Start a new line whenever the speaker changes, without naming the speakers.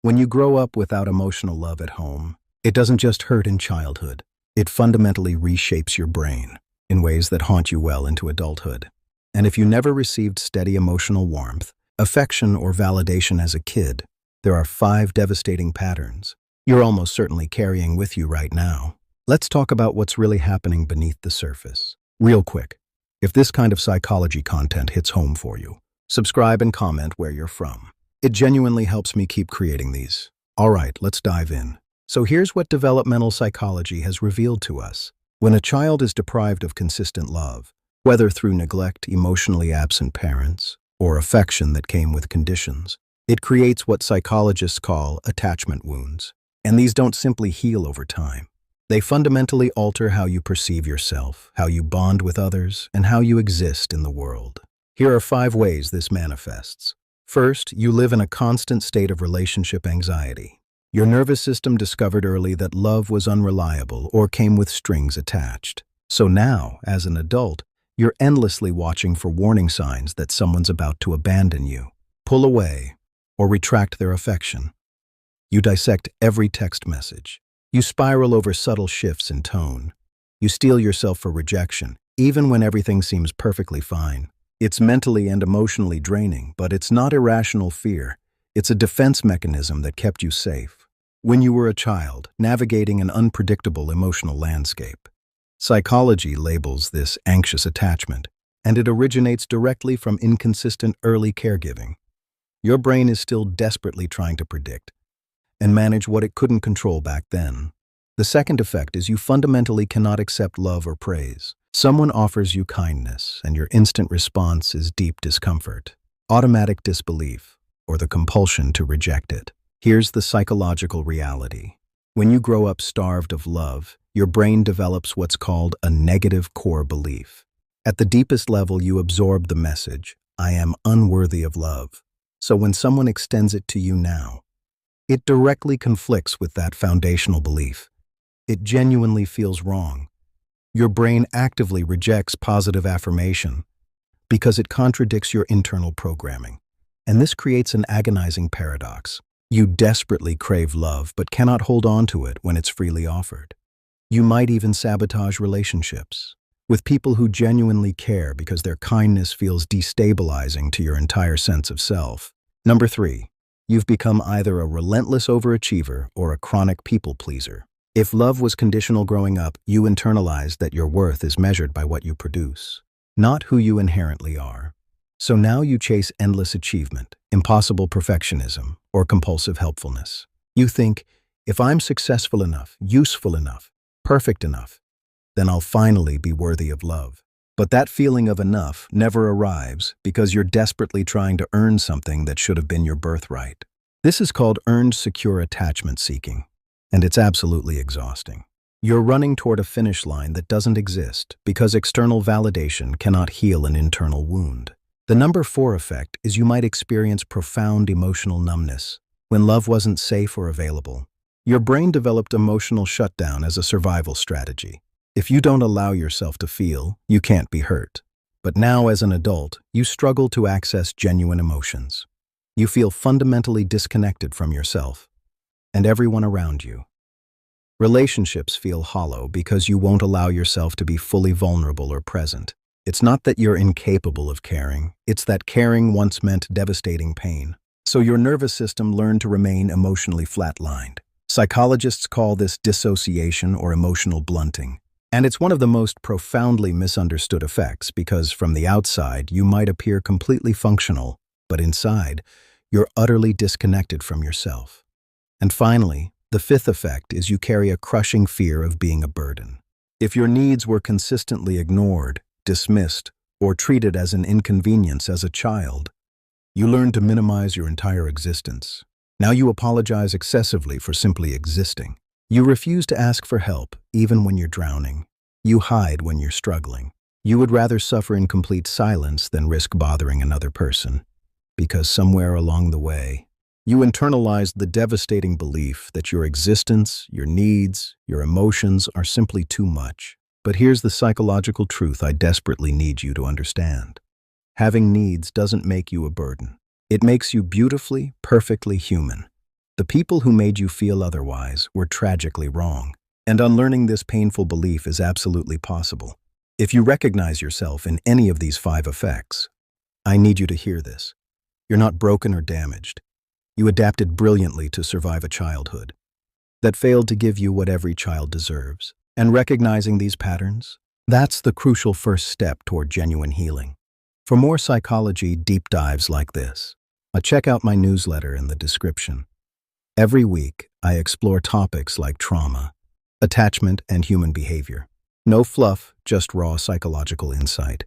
When you grow up without emotional love at home, it doesn't just hurt in childhood. It fundamentally reshapes your brain in ways that haunt you well into adulthood. And if you never received steady emotional warmth, affection, or validation as a kid, there are 5 devastating patterns you're almost certainly carrying with you right now. Let's talk about what's really happening beneath the surface. Real quick, if this kind of psychology content hits home for you, subscribe and comment where you're from. It genuinely helps me keep creating these. All right, let's dive in. So here's what developmental psychology has revealed to us. When a child is deprived of consistent love, whether through neglect, emotionally absent parents, or affection that came with conditions, it creates what psychologists call attachment wounds. And these don't simply heal over time. They fundamentally alter how you perceive yourself, how you bond with others, and how you exist in the world. Here are 5 ways this manifests. First, you live in a constant state of relationship anxiety. Your nervous system discovered early that love was unreliable or came with strings attached. So now, as an adult, you're endlessly watching for warning signs that someone's about to abandon you, pull away, or retract their affection. You dissect every text message. You spiral over subtle shifts in tone. You steel yourself for rejection, even when everything seems perfectly fine. It's mentally and emotionally draining, but it's not irrational fear. It's a defense mechanism that kept you safe when you were a child, navigating an unpredictable emotional landscape. Psychology labels this anxious attachment, and it originates directly from inconsistent early caregiving. Your brain is still desperately trying to predict and manage what it couldn't control back then. The second effect is you fundamentally cannot accept love or praise. Someone offers you kindness, and your instant response is deep discomfort, automatic disbelief, or the compulsion to reject it. Here's the psychological reality. When you grow up starved of love, your brain develops what's called a negative core belief. At the deepest level, you absorb the message, "I am unworthy of love." So when someone extends it to you now, it directly conflicts with that foundational belief. It genuinely feels wrong. Your brain actively rejects positive affirmation because it contradicts your internal programming. And this creates an agonizing paradox. You desperately crave love but cannot hold on to it when it's freely offered. You might even sabotage relationships with people who genuinely care because their kindness feels destabilizing to your entire sense of self. Number 3, you've become either a relentless overachiever or a chronic people pleaser. If love was conditional growing up, you internalized that your worth is measured by what you produce, not who you inherently are. So now you chase endless achievement, impossible perfectionism, or compulsive helpfulness. You think, if I'm successful enough, useful enough, perfect enough, then I'll finally be worthy of love. But that feeling of enough never arrives because you're desperately trying to earn something that should have been your birthright. This is called earned secure attachment seeking. And it's absolutely exhausting. You're running toward a finish line that doesn't exist because external validation cannot heal an internal wound. The number 4 effect is you might experience profound emotional numbness when love wasn't safe or available. Your brain developed emotional shutdown as a survival strategy. If you don't allow yourself to feel, you can't be hurt. But now, as an adult, you struggle to access genuine emotions. You feel fundamentally disconnected from yourself and everyone around you. Relationships feel hollow because you won't allow yourself to be fully vulnerable or present. It's not that you're incapable of caring, it's that caring once meant devastating pain. So your nervous system learned to remain emotionally flatlined. Psychologists call this dissociation or emotional blunting. And it's one of the most profoundly misunderstood effects because from the outside you might appear completely functional, but inside, you're utterly disconnected from yourself. And finally, the 5th effect is you carry a crushing fear of being a burden. If your needs were consistently ignored, dismissed, or treated as an inconvenience as a child, you learned to minimize your entire existence. Now you apologize excessively for simply existing. You refuse to ask for help, even when you're drowning. You hide when you're struggling. You would rather suffer in complete silence than risk bothering another person, because somewhere along the way, you internalized the devastating belief that your existence, your needs, your emotions are simply too much. But here's the psychological truth I desperately need you to understand. Having needs doesn't make you a burden. It makes you beautifully, perfectly human. The people who made you feel otherwise were tragically wrong. And unlearning this painful belief is absolutely possible. If you recognize yourself in any of these 5 effects, I need you to hear this. You're not broken or damaged. You adapted brilliantly to survive a childhood that failed to give you what every child deserves. And recognizing these patterns, that's the crucial first step toward genuine healing. For more psychology deep dives like this, check out my newsletter in the description. Every week, I explore topics like trauma, attachment, and human behavior. No fluff, just raw psychological insight.